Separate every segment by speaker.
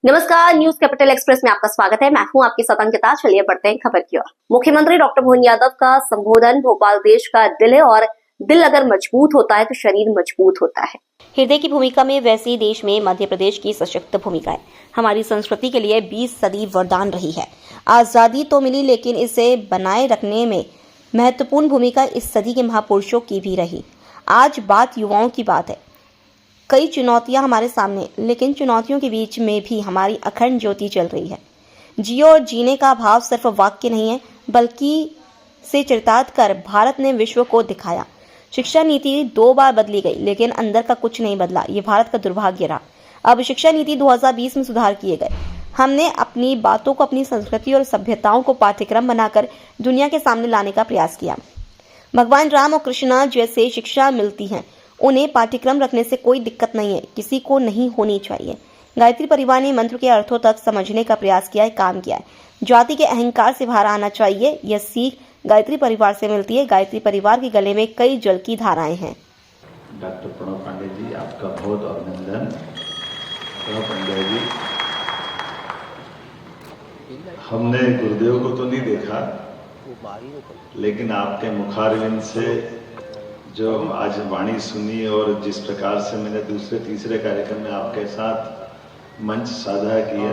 Speaker 1: नमस्कार, news capital express में आपका स्वागत है। मैं हूं आपकी सतंकिता। चलिए बढ़ते हैं खबर की ओर। मुख्यमंत्री डॉक्टर मोहन यादव का संबोधन। भोपाल देश का दिल है और दिल अगर मजबूत होता है तो शरीर मजबूत होता है। हृदय की भूमिका में वैसे देश में मध्य प्रदेश की सशक्त भूमिका है। हमारी संस्कृति के लिए 20 सदी वरदान रही है। आजादी तो मिली, लेकिन इसे बनाए रखने में महत्वपूर्ण भूमिका इस सदी के महापुरुषों की भी रही। आज बात युवाओं की बात है। कई चुनौतियां हमारे सामने, लेकिन चुनौतियों के बीच में भी हमारी अखंड ज्योति चल रही है। जियो और जीने का भाव सिर्फ वाक्य नहीं है, बल्कि से चरितार्थ कर भारत ने विश्व को दिखाया। शिक्षा नीति 2 बार बदली गई, लेकिन अंदर का कुछ नहीं बदला। ये भारत का दुर्भाग्य रहा। अब शिक्षा नीति 2020 में सुधार किए गए। हमने अपनी बातों को, अपनी संस्कृति और सभ्यताओं को पाठ्यक्रम बनाकर दुनिया के सामने लाने का प्रयास किया। भगवान राम और कृष्णा जैसे शिक्षा मिलती है, उन्हें पाठ्यक्रम रखने से कोई दिक्कत नहीं है, किसी को नहीं होनी चाहिए। गायत्री परिवार ने मंत्र के अर्थों तक समझने का प्रयास किया है, काम किया है। जाति के अहंकार से बाहर आना चाहिए, यह सीख गायत्री परिवार से मिलती है। गायत्री परिवार के गले में कई जल की धाराएं हैं।
Speaker 2: डॉक्टर प्रणव पांडे जी, आपका बहुत अभिनंदन। प्रणव पांडे जी, हमने गुरुदेव को तो नहीं देखा, लेकिन आपके मुखारविंद से जो आज वाणी सुनी और जिस प्रकार से मैंने दूसरे तीसरे कार्यक्रम में आपके साथ मंच साझा किया,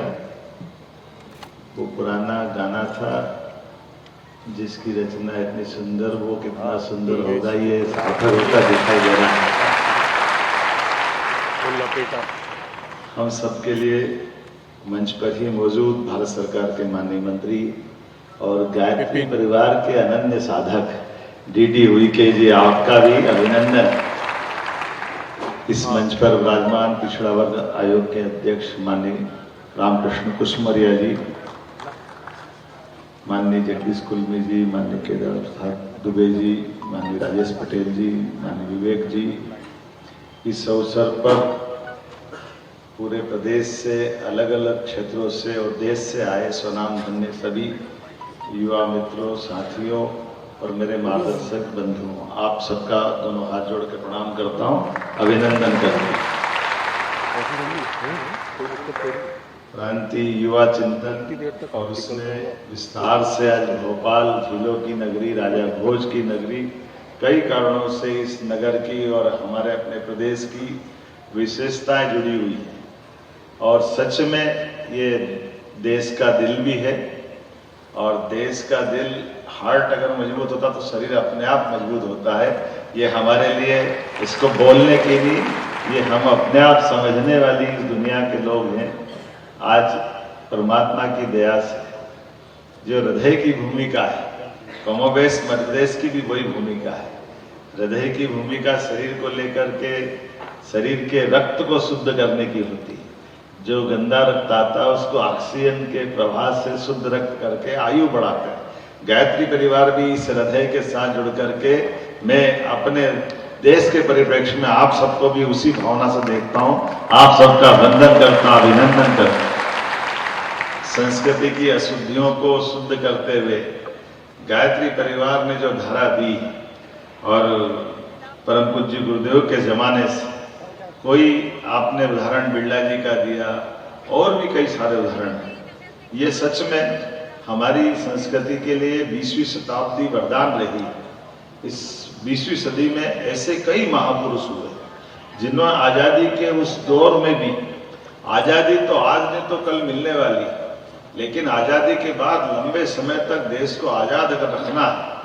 Speaker 2: वो पुराना गाना था जिसकी रचना इतनी सुंदर, वो कितना सुंदर होगा ये साकार होता दिखाई दे रहा है। हम सबके लिए मंच पर ही मौजूद भारत सरकार के माननीय मंत्री और गायत्री परिवार के अनन्य साधक डीडी उइके जी, आपका भी अभिनंदन। इस मंच पर विराजमान पिछड़ा वर्ग आयोग के अध्यक्ष माननीय रामकृष्ण कुशमरिया जी, माननीय जगदीश कुलमी जी, माननीय केदार प्रसाद दुबे जी, माननीय राजेश पटेल जी, माननीय विवेक जी, इस अवसर पर पूरे प्रदेश से, अलग अलग क्षेत्रों से और देश से आए स्वनाम धन्य सभी युवा मित्रों, साथियों और मेरे मार्गदर्शक बंधुओं, आप सबका दोनों हाथ जोड़ के प्रणाम करता हूँ, अभिनंदन करता हूँ। क्रांति युवा चिंतन और उसमें विस्तार से आज भोपाल झीलों की नगरी, राजा भोज की नगरी, कई कारणों से इस नगर की और हमारे अपने प्रदेश की विशेषताएं जुड़ी हुई है। और सच में ये देश का दिल भी है, और देश का दिल, हार्ट अगर मजबूत होता तो शरीर अपने आप मजबूत होता है। ये हमारे लिए, इसको बोलने के लिए, ये हम अपने आप समझने वाली इस दुनिया के लोग हैं। आज परमात्मा की दया से जो हृदय की भूमिका है, कमोबेश मध्य प्रदेश की भी वही भूमिका है। हृदय की भूमिका शरीर को लेकर के, शरीर के रक्त को शुद्ध करने की होती है। जो गंदा रक्त आता है उसको ऑक्सीजन के प्रवाह से शुद्ध रक्त करके आयु बढ़ाते हैं। गायत्री परिवार भी इस हृदय के साथ जुड़ करके, मैं अपने देश के परिप्रेक्ष्य में आप सबको भी उसी भावना से देखता हूं। आप सबका वंदन करता, अभिनंदन करता। संस्कृति की अशुद्धियों को शुद्ध करते हुए गायत्री परिवार ने जो धारा दी, और परम पूज्य गुरुदेव के जमाने से कोई आपने उदाहरण बिरला जी का दिया, और भी कई सारे उदाहरण हैं। ये सच में हमारी संस्कृति के लिए 20वीं शताब्दी वरदान रही। इस 20वीं सदी में ऐसे कई महापुरुष हुए जिन्होंने आजादी के उस दौर में भी, आजादी तो आज नहीं तो कल मिलने वाली, लेकिन आजादी के बाद लंबे समय तक देश को आजाद अगर रखना है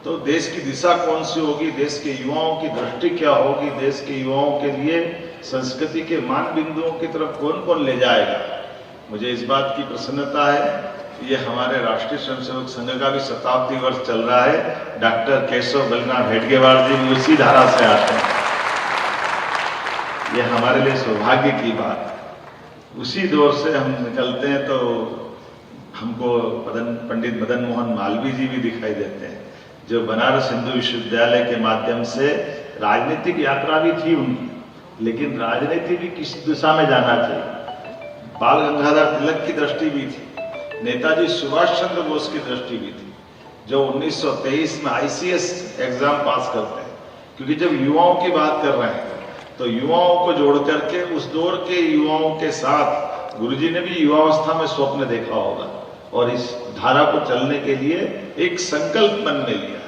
Speaker 2: तो देश की दिशा कौन सी होगी, देश के युवाओं की दृष्टि क्या होगी, देश के युवाओं के लिए संस्कृति के मान बिंदुओं की तरफ कौन कौन ले जाएगा। मुझे इस बात की प्रसन्नता है, ये हमारे राष्ट्रीय स्वयंसेवक संघ का भी शताब्दी वर्ष चल रहा है। डॉक्टर केशव बलराम हेडगेवार जी भी उसी धारा से आते हैं। ये हमारे लिए सौभाग्य की बात है। उसी दौर से हम निकलते हैं तो हमको पंडित मदन मोहन मालवीय जी भी दिखाई देते हैं, जो बनारस हिंदू विश्वविद्यालय के माध्यम से राजनीतिक यात्रा भी थी उनकी, लेकिन राजनीति भी किस दिशा में जाना चाहिए, बाल गंगाधर तिलक की दृष्टि भी थी, नेताजी सुभाष चंद्र बोस की दृष्टि भी थी, जो 1923 में आईसीएस एग्जाम पास करते हैं। क्योंकि जब युवाओं की बात कर रहे हैं तो युवाओं को जोड़ करके उस दौर के युवाओं के साथ गुरुजी ने भी युवावस्था में स्वप्न देखा होगा और इस धारा को चलने के लिए एक संकल्प मन में लिया।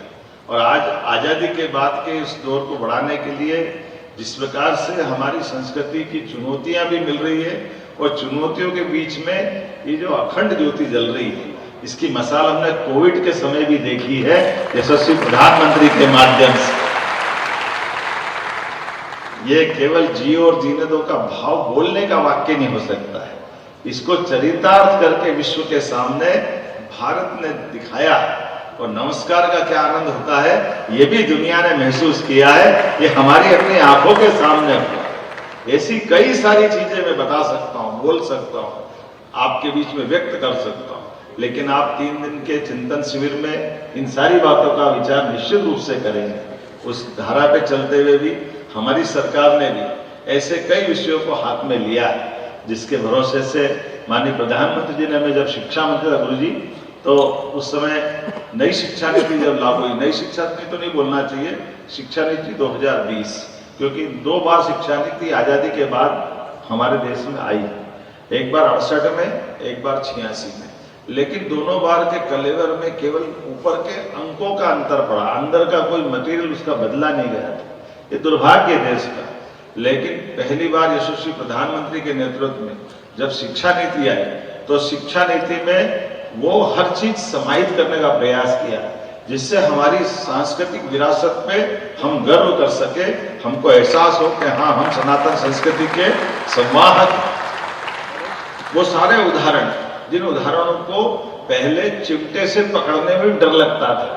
Speaker 2: और आज आजादी के बाद के इस दौर को बढ़ाने के लिए जिस प्रकार से हमारी संस्कृति की चुनौतियां भी मिल रही है और चुनौतियों के बीच में ये जो अखंड ज्योति जल रही है, इसकी मिसाल हमने कोविड के समय भी देखी है यशस्वी प्रधानमंत्री के माध्यम से। ये केवल जियो और जीने दो का भाव बोलने का वाक्य नहीं हो सकता है, इसको चरितार्थ करके विश्व के सामने भारत ने दिखाया। और नमस्कार का क्या आनंद होता है ये भी दुनिया ने महसूस किया है, ये हमारी अपनी आंखों के सामने हुआ। ऐसी कई सारी चीजें मैं बता सकता हूं, बोल सकता हूं, आपके बीच में व्यक्त कर सकता हूं, लेकिन आप 3 दिन के चिंतन शिविर में इन सारी बातों का विचार निश्चित रूप से करेंगे। उस धारा पे चलते हुए भी हमारी सरकार ने भी ऐसे कई विषयों को हाथ में लिया है, जिसके भरोसे से माननीय प्रधानमंत्री जी ने हमें जब शिक्षा मंत्री था गुरुजी, तो उस समय नई शिक्षा नीति जब लागू हुई, नई शिक्षा नीति तो नहीं बोलना चाहिए, शिक्षा नीति 2020, क्योंकि 2 बार शिक्षा नीति आजादी के बाद हमारे देश में आई, एक बार 68 में, एक बार 86 में, लेकिन दोनों बार के कलेवर में केवल ऊपर के अंकों का अंतर पड़ा, अंदर का कोई मटेरियल उसका बदला नहीं गया। ये दुर्भाग्य है देश का। लेकिन पहली बार यशस्वी प्रधानमंत्री के नेतृत्व में जब शिक्षा नीति आई, तो शिक्षा नीति में वो हर चीज समाहित करने का प्रयास किया, जिससे हमारी सांस्कृतिक विरासत पे हम गर्व कर सके, हमको एहसास हो कि हाँ, हम सनातन संस्कृति के संवाहक। वो सारे उदाहरण, जिन उदाहरणों को पहले चिमटे से पकड़ने में भी डर लगता था,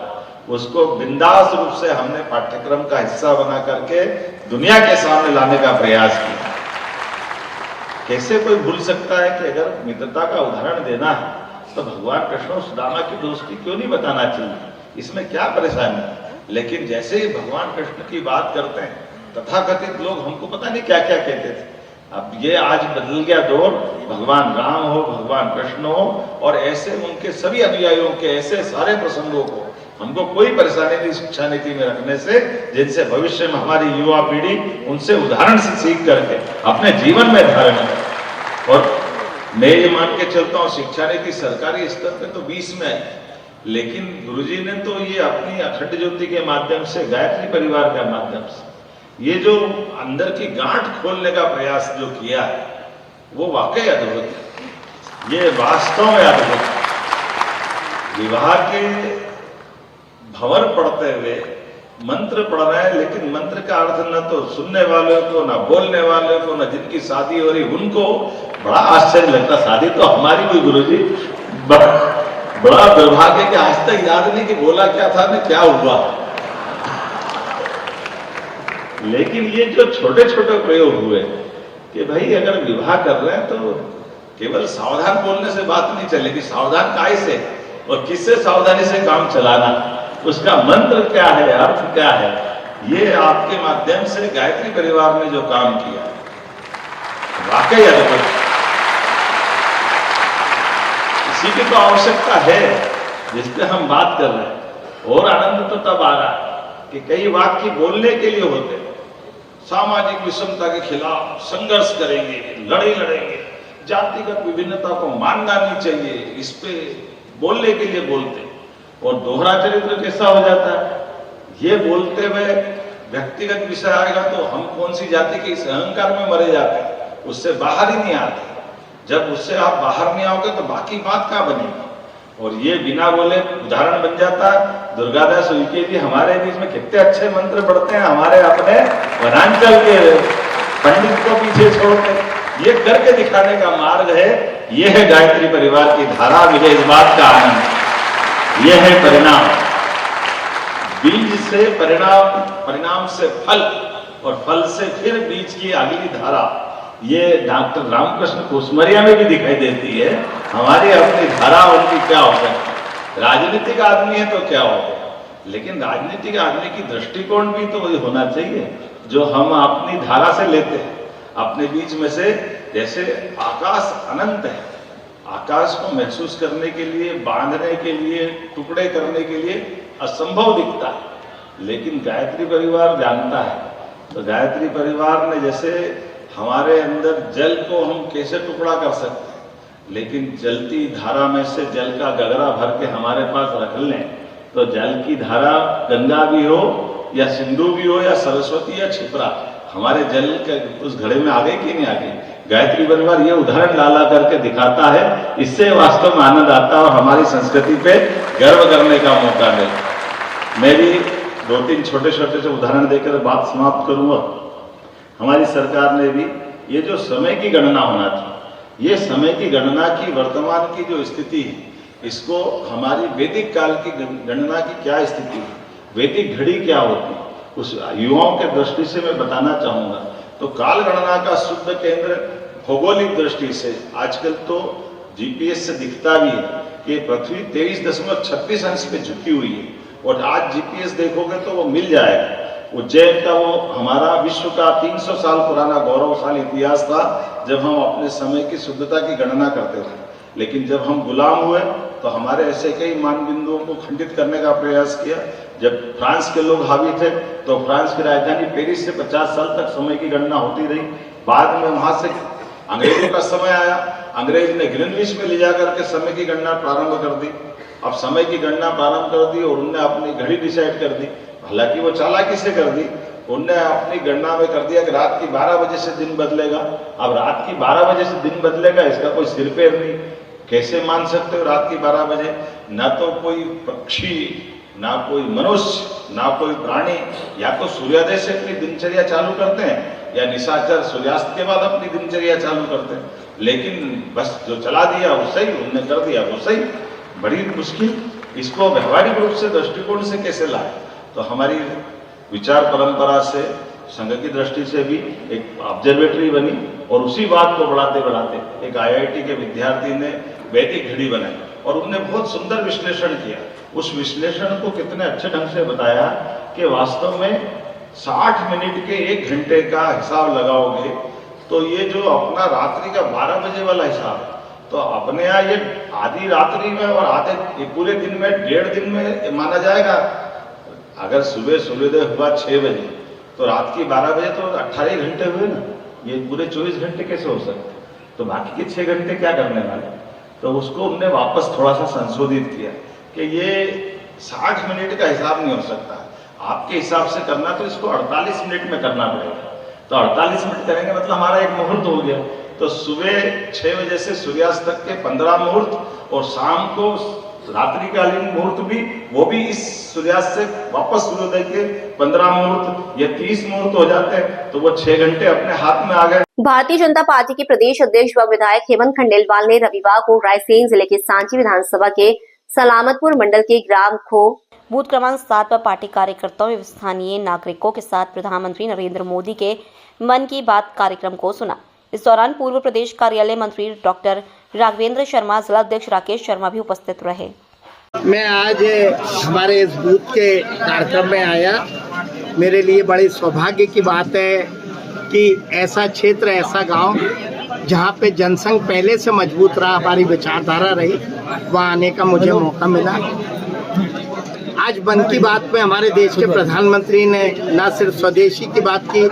Speaker 2: उसको बिंदास रूप से हमने पाठ्यक्रम का हिस्सा बना करके दुनिया के सामने लाने का प्रयास किया। कैसे कोई भूल सकता है कि अगर मित्रता का उदाहरण देना है तो भगवान कृष्ण और सुदामा की दोस्ती क्यों नहीं बताना चाहिए, इसमें क्या परेशानी है। लेकिन जैसे ही भगवान कृष्ण की बात करते हैं, तथाकथित लोग हमको पता नहीं क्या क्या कहते थे। अब ये आज बदल गया दौर, भगवान राम हो, भगवान कृष्ण हो, और ऐसे उनके सभी अनुयायियों के ऐसे सारे प्रसंगों को हमको कोई परेशानी नहीं शिक्षा नीति में रखने से, जिनसे भविष्य में हमारी युवा पीढ़ी उनसे उदाहरण से सीख करके अपने जीवन में धारण करे। और मैं ये मान के चलता हूँ, शिक्षा नीति सरकारी स्तर पे तो 20 में आई, लेकिन गुरुजी ने तो ये अपनी अखंड ज्योति के माध्यम से, गायत्री परिवार के माध्यम से, ये जो अंदर की गांठ खोलने का प्रयास जो किया है, वो वाकई अद्भुत है। ये वास्तव में अद्भुत है। विवाह के भंवर पढ़ते हुए मंत्र पढ़ रहे हैं, लेकिन मंत्र का अर्थ न तो सुनने वालों को, न बोलने वालों को, न जिनकी शादी हो रही उनको बड़ा आश्चर्य लगता। शादी तो हमारी हुई गुरुजी, बड़ा दुर्भाग्य कि आज तक याद नहीं कि बोला क्या था न क्या हुआ। लेकिन ये जो छोटे छोटे प्रयोग हुए कि भाई अगर विवाह कर रहे हैं तो केवल सावधान बोलने से बात नहीं चलेगी, सावधान काय से और किससे सावधानी से काम चलाना, उसका मंत्र क्या है, अर्थ क्या है, ये आपके माध्यम से गायत्री परिवार ने जो काम किया वाकई अद्भुत। इसी की तो आवश्यकता है जिस पे हम बात कर रहे हैं। और आनंद तो तब आ रहा कि कई वाक्य बोलने के लिए होते, सामाजिक विषमता के खिलाफ संघर्ष करेंगे, लड़ाई लड़ेंगे, जातिगत विभिन्नता को मानना नहीं चाहिए, इस पे बोलने के लिए बोलते। और दोहरा चरित्र कैसा हो जाता है, ये बोलते हुए व्यक्तिगत विषय आएगा तो हम कौन सी जाति के इस अहंकार में मरे जाते हैं, उससे बाहर ही नहीं आते। जब उससे आप बाहर नहीं आओगे तो बाकी बात क्या बनेगी। और ये बिना बोले उदाहरण बन जाता। दुर्गादास उइके जी हमारे बीच में कितने अच्छे मंत्र पढ़ते हैं, हमारे अपने वनांचल के पंडित को पीछे छोड़कर ये करके दिखाने का मार्ग है। ये है गायत्री परिवार की धारा। मुझे इस बात का आनंद, ये है परिणाम। बीज से परिणाम, परिणाम से फल, और फल से फिर बीज की अगली धारा। ये डॉक्टर रामकृष्ण कुसमरिया में भी दिखाई देती है। हमारी अपनी धारा उनकी क्या हो सकती। राजनीतिक आदमी है तो क्या हो गया, लेकिन राजनीतिक आदमी की दृष्टिकोण भी तो वही होना चाहिए जो हम अपनी धारा से लेते हैं अपने बीच में से। जैसे आकाश अनंत है, आकाश को महसूस करने के लिए, बांधने के लिए, टुकड़े करने के लिए असंभव दिखता है, लेकिन गायत्री परिवार जानता है। तो गायत्री परिवार ने जैसे हमारे अंदर जल को हम कैसे टुकड़ा कर सकते हैं, लेकिन जलती धारा में से जल का गगरा भर के हमारे पास रख लें तो जल की धारा गंगा भी हो या सिंधु भी हो या सरस्वती या क्षिप्रा, हमारे जल के उस घड़े में आ गई कि नहीं आ गई। गायत्री परिवार ये उदाहरण ला करके दिखाता है, इससे वास्तव में आनंद आता है और हमारी संस्कृति पे गर्व करने का मौका मिलता। मैं भी 2-3 छोटे छोटे से उदाहरण देकर बात समाप्त करूंगा। हमारी सरकार ने भी ये जो समय की गणना होना थी, ये समय की गणना की वर्तमान की जो स्थिति है, इसको हमारी वैदिक काल की गणना की क्या स्थिति है, वैदिक घड़ी क्या होती है, उस युवाओं के दृष्टि से मैं बताना चाहूंगा। तो काल गणना का शुद्ध केंद्र भौगोलिक दृष्टि से आजकल तो जीपीएस से दिखता भी है कि पृथ्वी 23.36 अंश पे झुकी हुई है, और आज जीपीएस देखोगे तो वो मिल जाएगा। उज्जैन का वो हमारा विश्व का 300 साल पुराना गौरवशाली इतिहास था जब हम अपने समय की शुद्धता की गणना करते थे। लेकिन जब हम गुलाम हुए तो हमारे ऐसे कई मानबिंदुओं को खंडित करने का प्रयास किया। जब फ्रांस के लोग हावी थे तो फ्रांस की राजधानी पेरिस से 50 साल तक समय की गणना होती रही। बाद में वहां से अंग्रेजों का समय आया, अंग्रेज ने ग्रीनविच में ले जाकर के समय की गणना प्रारंभ कर दी। अब समय की गणना प्रारंभ कर दी और उनने अपनी घड़ी डिसाइड कर दी, हालांकि वो चालाकी से कर दी। उनने अपनी गणना में कर दिया कि रात की 12 बजे से दिन बदलेगा। अब रात की 12 बजे से दिन बदलेगा, इसका कोई सिर पैर नहीं। कैसे मान सकते हो रात की 12 बजे? ना तो कोई पक्षी, ना कोई मनुष्य, ना कोई प्राणी या तो सूर्योदय से अपनी दिनचर्या चालू करते हैं या निशाचर सूर्यास्त के बाद अपनी दिनचर्या चालू करते हैं। लेकिन बस जो चला दिया वो सही, उन्होंने कर दिया वो सही। बड़ी मुश्किल, इसको व्यवहारिक रूप से दृष्टिकोण से कैसे लाए? तो हमारी विचार परंपरा से, संघ की दृष्टि से भी एक ऑब्जर्वेटरी बनी और उसी बात को बढ़ाते बढ़ाते एक आईआईटी के विद्यार्थी ने वैदिक घड़ी बनाई और उन्होंने बहुत सुंदर विश्लेषण किया। उस विश्लेषण को कितने अच्छे ढंग से बताया कि वास्तव में 60 मिनट के 1 घंटे का हिसाब लगाओगे तो ये जो अपना रात्रि का 12 बजे वाला हिसाब है, तो अपने यहाँ ये आधी रात्रि में और आधे पूरे दिन में 1.5 दिन में माना जाएगा। अगर सुबह सूर्योदय हुआ 6 बजे तो रात की 12 बजे तो 18 घंटे हुए ना, ये पूरे 24 घंटे कैसे हो सकते? तो बाकी के 6 घंटे क्या करने वाले? तो उसको हमने वापस थोड़ा सा संशोधित किया कि ये 60 मिनट का हिसाब नहीं हो सकता, आपके हिसाब से करना तो इसको 48 मिनट में करना पड़ेगा। तो 48 मिनट करेंगे मतलब हमारा एक मुहूर्त हो गया। तो सुबह 6 बजे से सूर्यास्त तक के 15 मुहूर्त और शाम को रात्रिकालीन मुहूर्त भी, वो भी इस सूर्यास्त से वापस सूर्योदय के 15 मुहूर्त या 30 मुहूर्त हो जाते हैं, तो वो 6 घंटे अपने हाथ में आ गए।
Speaker 1: भारतीय जनता पार्टी के प्रदेश अध्यक्ष व विधायक हेमंत खंडेलवाल ने रविवार को रायसेन जिले के सांची विधानसभा के सलामतपुर मंडल के ग्राम खो बूथ क्रमांक 7 पर पार्टी कार्यकर्ताओं एवं स्थानीय नागरिकों के साथ प्रधानमंत्री नरेंद्र मोदी के मन की बात कार्यक्रम को सुना। इस दौरान पूर्व प्रदेश कार्यालय मंत्री डॉक्टर राघवेंद्र शर्मा, जिला अध्यक्ष राकेश शर्मा भी उपस्थित रहे।
Speaker 3: मैं आज हमारे इस बूथ के कार्यक्रम में आया। मेरे लिए बड़ी सौभाग्य की बात है कि ऐसा क्षेत्र, ऐसा गांव जहां पे जनसंघ पहले से मजबूत रहा, हमारी विचारधारा रही, वहां आने का मुझे मौका मिला। आज मन की बात में हमारे देश के प्रधानमंत्री ने न सिर्फ स्वदेशी की बात की,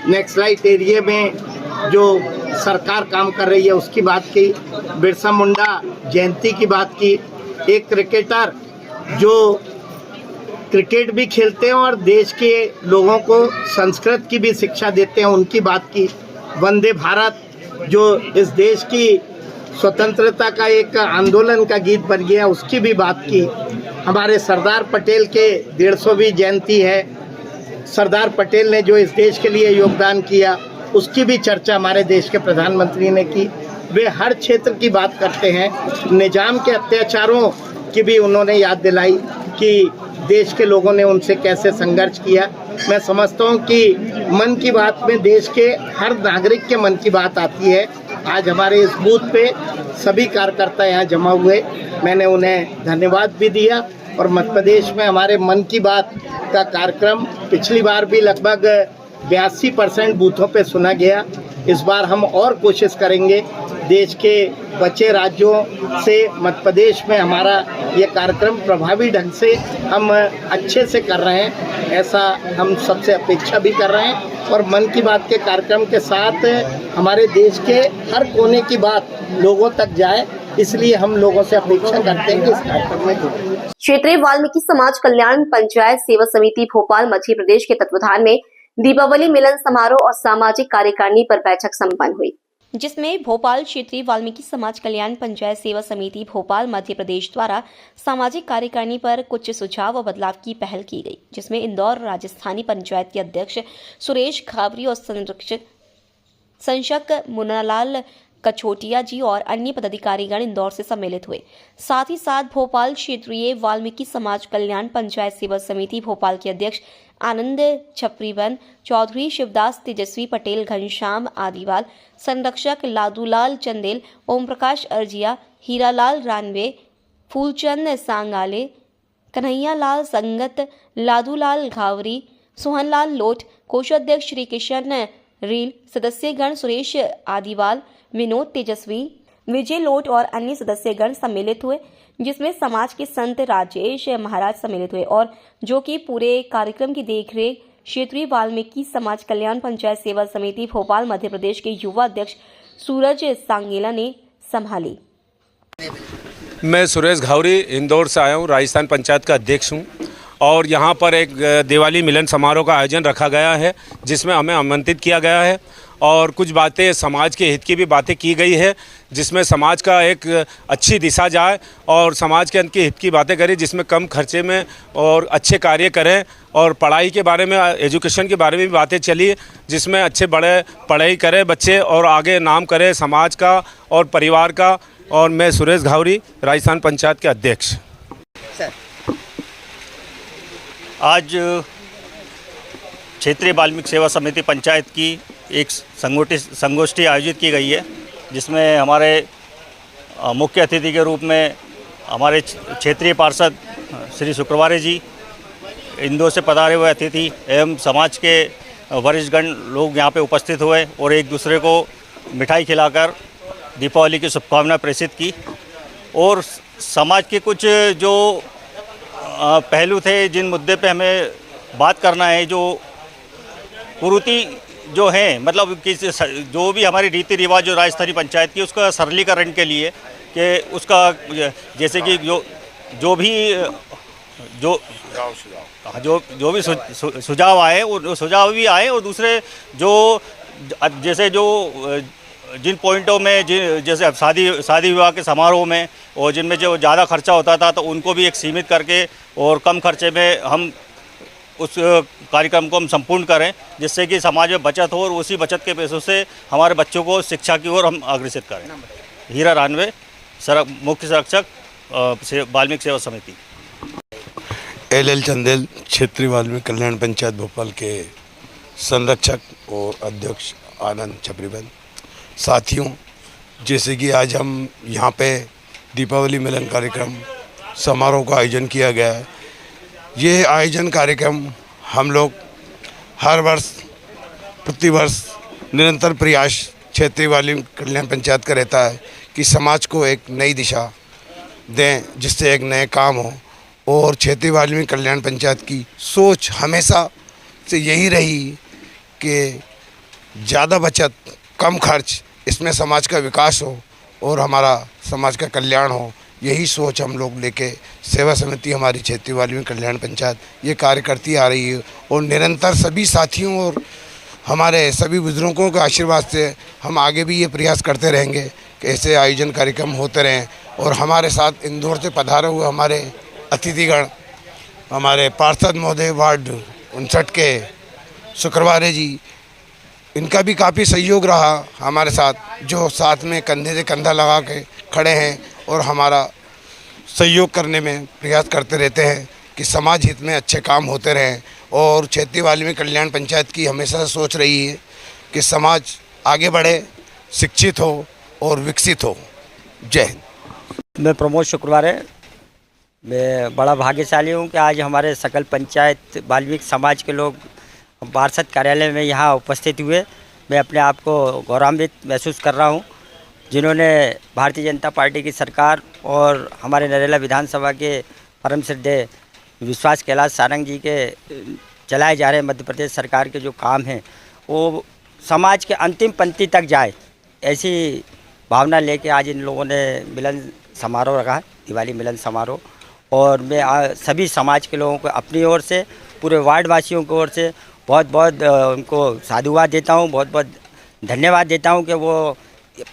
Speaker 3: नक्सलाइट एरिया में जो सरकार काम कर रही है उसकी बात की, बिरसा मुंडा जयंती की बात की, एक क्रिकेटर जो क्रिकेट भी खेलते हैं और देश के लोगों को संस्कृत की भी शिक्षा देते हैं उनकी बात की, वंदे भारत जो इस देश की स्वतंत्रता का एक आंदोलन का गीत बन गया उसकी भी बात की, हमारे सरदार पटेल के 150वीं जयंती है, सरदार पटेल ने जो इस देश के लिए योगदान किया उसकी भी चर्चा हमारे देश के प्रधानमंत्री ने की। वे हर क्षेत्र की बात करते हैं, निजाम के अत्याचारों की भी उन्होंने याद दिलाई कि देश के लोगों ने उनसे कैसे संघर्ष किया। मैं समझता हूँ कि मन की बात में देश के हर नागरिक के मन की बात आती है। आज हमारे इस बूथ पे सभी कार्यकर्ता यहाँ जमा हुए, मैंने उन्हें धन्यवाद भी दिया और मध्य प्रदेश में हमारे मन की बात का कार्यक्रम पिछली बार भी लगभग 82% बूथों पे सुना गया। इस बार हम और कोशिश करेंगे देश के बचे राज्यों से मध्य प्रदेश में हमारा ये कार्यक्रम प्रभावी ढंग से हम अच्छे से कर रहे हैं, ऐसा हम सबसे अपेक्षा भी कर रहे हैं। और मन की बात के कार्यक्रम के साथ हमारे देश के हर कोने की बात लोगों तक जाए, इसलिए हम लोगों से अपेक्षा करते हैं कि इस कार्यक्रम में जुड़ें।
Speaker 1: क्षेत्रीय वाल्मीकि समाज कल्याण पंचायत सेवा समिति भोपाल मध्य प्रदेश के तत्वाधान में दीपावली मिलन समारोह और सामाजिक कार्यकारिणी पर बैठक संपन्न हुई, जिसमें भोपाल क्षेत्रीय वाल्मीकि समाज कल्याण पंचायत सेवा समिति भोपाल मध्य प्रदेश द्वारा सामाजिक कार्यकारिणी पर कुछ सुझाव और बदलाव की पहल की गई, जिसमें इंदौर राजस्थानी पंचायत के अध्यक्ष सुरेश घावरी और संरक्षक मुन्नालाल कछोटिया जी और अन्य पदाधिकारीगण इंदौर से सम्मिलित हुए। साथ ही साथ भोपाल क्षेत्रीय वाल्मीकि समाज कल्याण पंचायत सेवा समिति भोपाल के अध्यक्ष आनंद छपरीवन, चौधरी शिवदास, तेजस्वी पटेल, घनश्याम आदिवाल, संरक्षक लादूलाल चंदेल, ओम प्रकाश अर्जिया, हीरालाल रानवे, फूलचंद सांगाले, कन्हैयालाल संगत, लादूलाल घावरी, सोहनलाल लोट, कोषाध्यक्ष श्री किशन रील, सदस्यगण सुरेश आदिवाल, विनोद तेजस्वी, विजय लोट और अन्य सदस्यगण सम्मिलित हुए, जिसमें समाज के संत राजेश महाराज सम्मिलित हुए और जो कि पूरे कार्यक्रम की देखरेख क्षेत्रीय वाल्मीकि समाज कल्याण पंचायत सेवा समिति भोपाल मध्य प्रदेश के युवा अध्यक्ष सूरज सांगेला ने संभाली।
Speaker 4: मैं सुरेश घावरी इंदौर से आया हूँ, राजस्थान पंचायत का अध्यक्ष हूँ और यहाँ पर एक दिवाली मिलन समारोह का आयोजन रखा गया है, जिसमें हमें आमंत्रित किया गया है और कुछ बातें समाज के हित की भी बातें की गई है, जिसमें समाज का एक अच्छी दिशा जाए और समाज के हित की बातें करें, जिसमें कम खर्चे में और अच्छे कार्य करें और पढ़ाई के बारे में, एजुकेशन के बारे में भी बातें चली, जिसमें अच्छे बड़े पढ़ाई करें बच्चे और आगे नाम करें समाज का और परिवार का। और मैं सुरेश घावरी, राजस्थान पंचायत के अध्यक्ष।
Speaker 5: आज क्षेत्रीय वाल्मीकि सेवा समिति पंचायत की एक संगोष्ठी आयोजित की गई है, जिसमें हमारे मुख्य अतिथि के रूप में हमारे क्षेत्रीय पार्षद श्री शुक्रवारे जी, इंदौर से पधारे हुए अतिथि एवं समाज के वरिष्ठगण लोग यहाँ पे उपस्थित हुए और एक दूसरे को मिठाई खिलाकर दीपावली की शुभकामनाएं प्रेषित की। और समाज के कुछ जो पहलू थे, जिन मुद्दे पे हमें बात करना है, जो कुरीति जो है, मतलब कि जो भी हमारी रीति रिवाज जो राजस्थानी पंचायत की, उसका सरलीकरण के लिए कि उसका जैसे कि जो भी सुझाव आए, वो सुझाव भी आए और दूसरे जैसे जिन पॉइंटों में जैसे शादी विवाह के समारोह में और जिनमें जो ज़्यादा खर्चा होता था, तो उनको भी एक सीमित करके और कम खर्चे में हम उस कार्यक्रम को हम संपूर्ण करें, जिससे कि समाज में बचत हो और उसी बचत के पैसों से हमारे बच्चों को शिक्षा की ओर हम अग्रसित करें। हीरा रानवे, मुख्य संरक्षक वाल्मीकि सेवा समिति।
Speaker 6: LL चंदेल, क्षेत्रीय वाल्मीकि कल्याण पंचायत भोपाल के संरक्षक और अध्यक्ष आनंद छपरीवन। साथियों, जैसे कि आज हम यहाँ पे दीपावली मिलन कार्यक्रम समारोह का आयोजन किया गया है। ये आयोजन कार्यक्रम हम लोग हर वर्ष प्रतिवर्ष निरंतर प्रयास क्षेत्रीय वाल्मीकि कल्याण पंचायत का रहता है कि समाज को एक नई दिशा दें, जिससे एक नए काम हो। और क्षेत्रीय वाल्मीकि कल्याण पंचायत की सोच हमेशा से यही रही कि ज़्यादा बचत, कम खर्च, इसमें समाज का विकास हो और हमारा समाज का कल्याण हो। यही सोच हम लोग लेके सेवा समिति हमारी क्षेत्रीय वाल्मीकि कल्याण पंचायत ये कार्य करती आ रही है और निरंतर सभी साथियों और हमारे सभी बुजुर्गों के आशीर्वाद से हम आगे भी ये प्रयास करते रहेंगे कि ऐसे आयोजन कार्यक्रम होते रहें। और हमारे साथ इंदौर से पधारे हुए हमारे अतिथिगण, हमारे पार्षद महोदय वार्ड 59 के शुक्रवारे जी, इनका भी काफ़ी सहयोग रहा हमारे साथ, जो साथ में कंधे से कंधा लगा के खड़े हैं और हमारा सहयोग करने में प्रयास करते रहते हैं कि समाज हित में अच्छे काम होते रहें। और क्षेत्रीय वाल्मीकि कल्याण पंचायत की हमेशा सोच रही है कि समाज आगे बढ़े, शिक्षित हो और विकसित हो। जय हिंद।
Speaker 7: मैं प्रमोद शुक्रवारे, मैं बड़ा भाग्यशाली हूँ कि आज हमारे सकल पंचायत वाल्मीकि समाज के लोग पार्षद कार्यालय में यहाँ उपस्थित हुए, मैं अपने आप को गौरवान्वित महसूस कर रहा हूँ, जिन्होंने भारतीय जनता पार्टी की सरकार और हमारे नरेला विधानसभा के परम श्रद्धेय विश्वास कैलाश सारंग जी के चलाए जा रहे मध्य प्रदेश सरकार के जो काम हैं वो समाज के अंतिम पंक्ति तक जाए, ऐसी भावना लेके आज इन लोगों ने मिलन समारोह रखा है, दिवाली मिलन समारोह। और मैं सभी समाज के लोगों को अपनी ओर से, पूरे वार्ड वासियों की ओर से बहुत बहुत उनको साधुवाद देता हूँ, बहुत बहुत धन्यवाद देता हूँ कि वो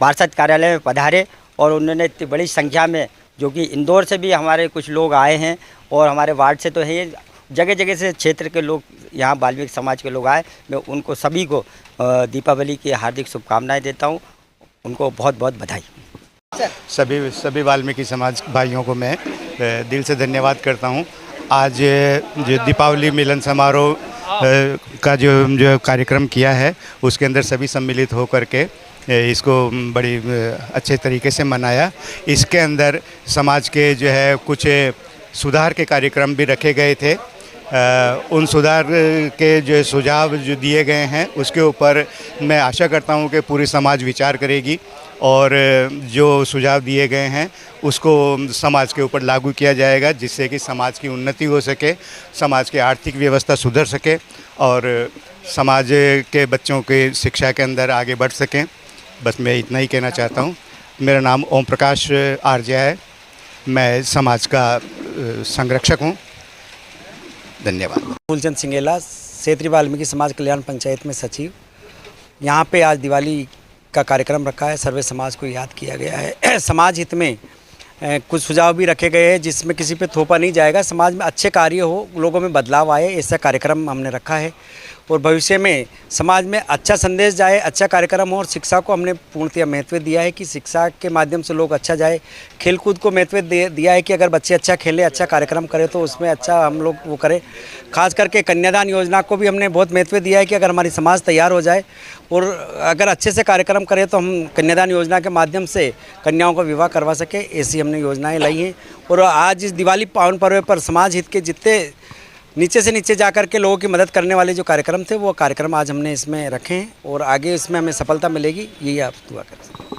Speaker 7: पार्षद कार्यालय में पधारे और उन्होंने इतनी बड़ी संख्या में, जो कि इंदौर से भी हमारे कुछ लोग आए हैं और हमारे वार्ड से तो है, जगह जगह से क्षेत्र के लोग यहाँ वाल्मीकि समाज के लोग आए। मैं उनको सभी को दीपावली की हार्दिक शुभकामनाएं देता हूँ, उनको बहुत बहुत बधाई।
Speaker 8: सभी वाल्मीकि समाज भाइयों को मैं दिल से धन्यवाद करता हूँ। आज जो दीपावली मिलन समारोह का जो कार्यक्रम किया है उसके अंदर सभी सम्मिलित होकर के इसको बड़ी अच्छे तरीके से मनाया। इसके अंदर समाज के जो है कुछ सुधार के कार्यक्रम भी रखे गए थे। उन सुधार के जो सुझाव जो दिए गए हैं उसके ऊपर मैं आशा करता हूं कि पूरी समाज विचार करेगी और जो सुझाव दिए गए हैं उसको समाज के ऊपर लागू किया जाएगा, जिससे कि समाज की उन्नति हो सके, समाज की आर्थिक व्यवस्था सुधर सके और समाज के बच्चों के शिक्षा के अंदर आगे बढ़ सकें। बस मैं इतना ही कहना चाहता हूं। मेरा नाम ओम प्रकाश आर्य है, मैं समाज का संरक्षक हूं। धन्यवाद।
Speaker 9: फूलचंद सिंगेला, क्षेत्रीय वाल्मीकि समाज कल्याण पंचायत में सचिव। यहाँ पे आज दिवाली का कार्यक्रम रखा है, सर्वे समाज को याद किया गया है। समाज हित में कुछ सुझाव भी रखे गए हैं जिसमें किसी पे थोपा नहीं जाएगा, समाज में अच्छे कार्य हो, लोगों में बदलाव आए, ऐसा कार्यक्रम हमने रखा है और भविष्य में समाज में अच्छा संदेश जाए, अच्छा कार्यक्रम हो। और शिक्षा को हमने पूर्णतः महत्व दिया है कि शिक्षा के माध्यम से लोग अच्छा जाए। खेलकूद को महत्व दिया है कि अगर बच्चे अच्छा खेलें, अच्छा कार्यक्रम करें तो उसमें अच्छा हम लोग वो करें। खास करके कन्यादान योजना को भी हमने बहुत महत्व दिया है कि अगर हमारी समाज तैयार हो जाए और अगर अच्छे से कार्यक्रम करें तो हम कन्यादान योजना के माध्यम से कन्याओं का विवाह करवा सकें, ऐसी हमने योजनाएं लाई हैं। और आज इस दिवाली पावन पर्व पर समाज हित के जितने नीचे से नीचे जाकर के लोगों की मदद करने वाले जो कार्यक्रम थे वो कार्यक्रम आज हमने इसमें रखे हैं और आगे इसमें हमें सफलता मिलेगी, यही आप दुआ करें।